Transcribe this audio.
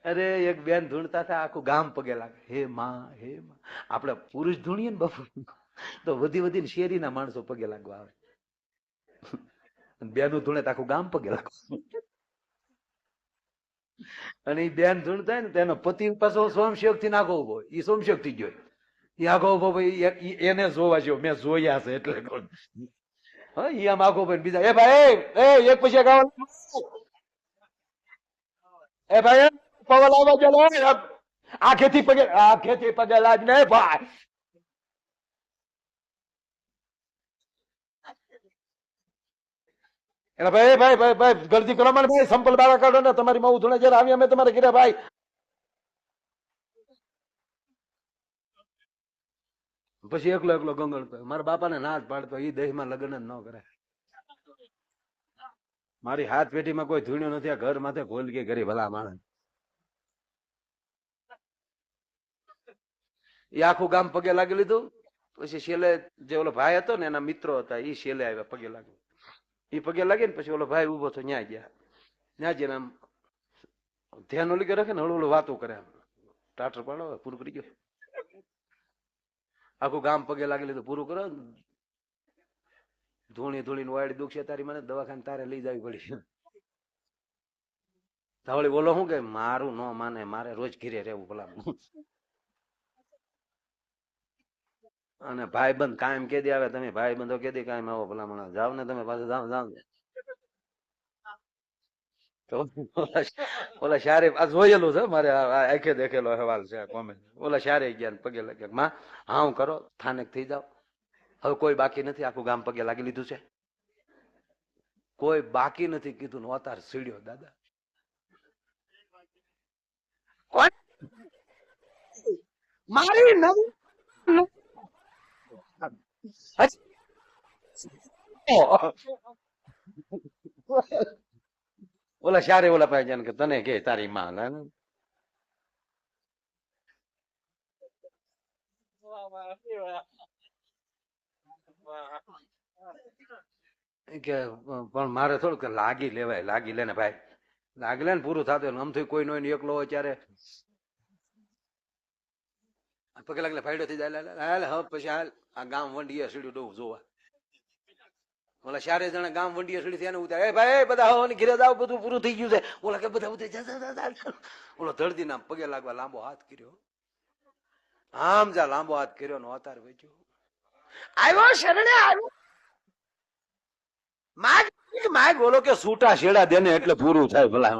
અરે એક બેન ધૂણતા હતા, આખું ગામ પગે લાગે, હે માં હે માં. આપણે પુરુષ ધૂણીએ ને બાપુ તો વધી વધીને શેરીના માણસો પગે લાગવા આવે. બેનું ધૂણે તો આખું ગામ પગે લાગે. અને એ બેન ધૂણતા ને તેનો પતિ પાછો સોમશેક થી નાખો ઉભો, એ સોમશેક થી ગયો, એ આખો ઉભો ભાઈ એને જોવા જેવો, મેં જોયા છે એટલે હા. એ આમ આખો ભાઈ બીજા, એ ભાઈ એક પછી એ ભાઈ પવન આવવા ચાલો, આખેથી પગે લાગ ને ભાઈ. એટલે ભાઈ ભાઈ ભાઈ ભાઈ ગલતી કરો મને ભાઈ, સંપલ બાળા કાઢો ને, તમારી મઉ ધૂણે જયારે આવી અમે તમારે ઘરે ભાઈ. પછી એકલો એકલો ગંગણતો, મારા બાપાને ના જ પાડતો, એ દેહમાં લગ્ન જ ન કરે. મારી હાથ પેઢીમાં કોઈ ધૂણ્યો નથી, આ ઘર માથે ભૂલ કે કરી ભલા માણસ. એ આખું ગામ પગે લાગી લીધું. પછી છેલ્લે જે ઓલો ભાઈ હતો ને એના મિત્રો હતા, એ છેલ્લે આવ્યા પગે લાગ્યું. એ પગે લાગી ને પછી ઓલો ભાઈ ઉભો તો ન્યા ગયા. ન્યા જઈને આમ ધ્યાન ઓલી કે રાખે ને, હળું હળું વાતો કરે, ટાટર પાડો પૂરું કરી ગયો. આખું ગામ પગે લાગી લીધું, પૂરું કરો. ધૂણી ધૂણી વાડી દુખશે તારી, મને દવાખાને તારે લઈ જવી પડી. ધાવળી બોલો શું કે મારું ન માને, મારે રોજ ઘીરે રહેવું ભલા. અને ભાઈબંધ કાયમ કેદી આવે, તમે ભાઈબંધો કેદી કાયમ આવો ભલા, જાવ ને તમે પાછું જાવ જાવ. ઓલા શારે આ જોયેલું છે મારે, આંખે દેખેલો અહેવાલ છે કોમેન્ટ. ઓલા શારે ગયા પગે લાગે, માં હા હું કરો સ્થાનક થઈ જાવ, હવે કોઈ બાકી નથી, આખું ગામ પગે લાગી લીધું છે, કોઈ બાકી નથી કીધું. નો અતાર સીડ્યો દાદા. કોણ મારી નવી ઓલા શારે ઓલા પાસે કે તને કે તારી માં કે પણ મારે થોડુંક લાગી લેવાય, લાગી લે ને ભાઈ, લાગી લે ને પૂરું થતું. આમ થઈ કોઈ નો એકલો હોય ત્યારે પગે લાગલે ફાયડો થઈ જાય. હવે પછી હાલ આ ગામ વંડીએ સીડ્યું ડોવું જોવા. ઓલા ચારે જણા ગામ વંડીએ સીડી થયા ને ઉતારે, ભાઈ બધા હવાની ઘીરે જાવ, બધું પૂરું થઈ ગયું છે. ઓલા કે બધા ઉતરી, ઓલો ધરતી ના પગે લાગવા લાંબો હાથ કર્યો, આમ જા લાંબો હાથ કર્યો નો અતાર વેચ્યો, આવ્યો શરણે આવ્યો. માગ માગ બોલો કે છૂટા છેડા દેને એટલે પૂરું થાય ભલા.